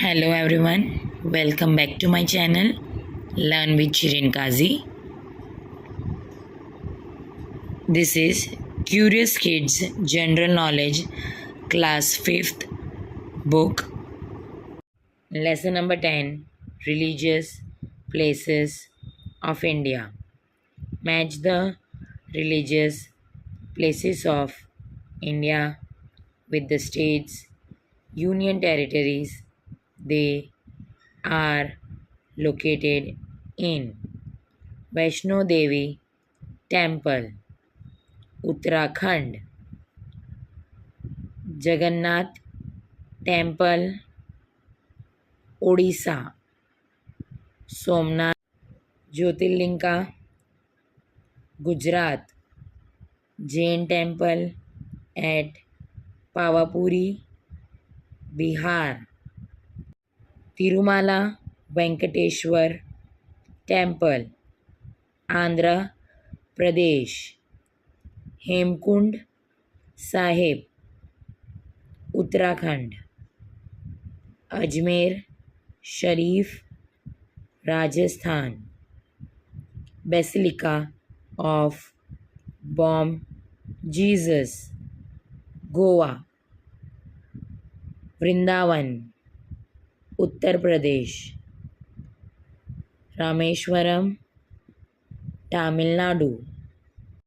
Hello everyone, welcome back to my channel Learn with Shirin Kazi. This is Curious Kids General Knowledge Class 5th book. Lesson number 10, Religious Places of India. Match the religious places of India with the states, union territories they are located in. Vaishno Devi Temple, Uttarakhand. Jagannath Temple, Odisha. Somnath Jyotirlinga, Gujarat. Jain Temple at Pavapuri, Bihar. Tirumala Venkateshwar Temple, Andhra Pradesh. Hemkund Sahib, Uttarakhand. Ajmer Sharif, Rajasthan. Basilica of Bom Jesus, Goa. Vrindavan, Uttar Pradesh. Rameshwaram, Tamil Nadu.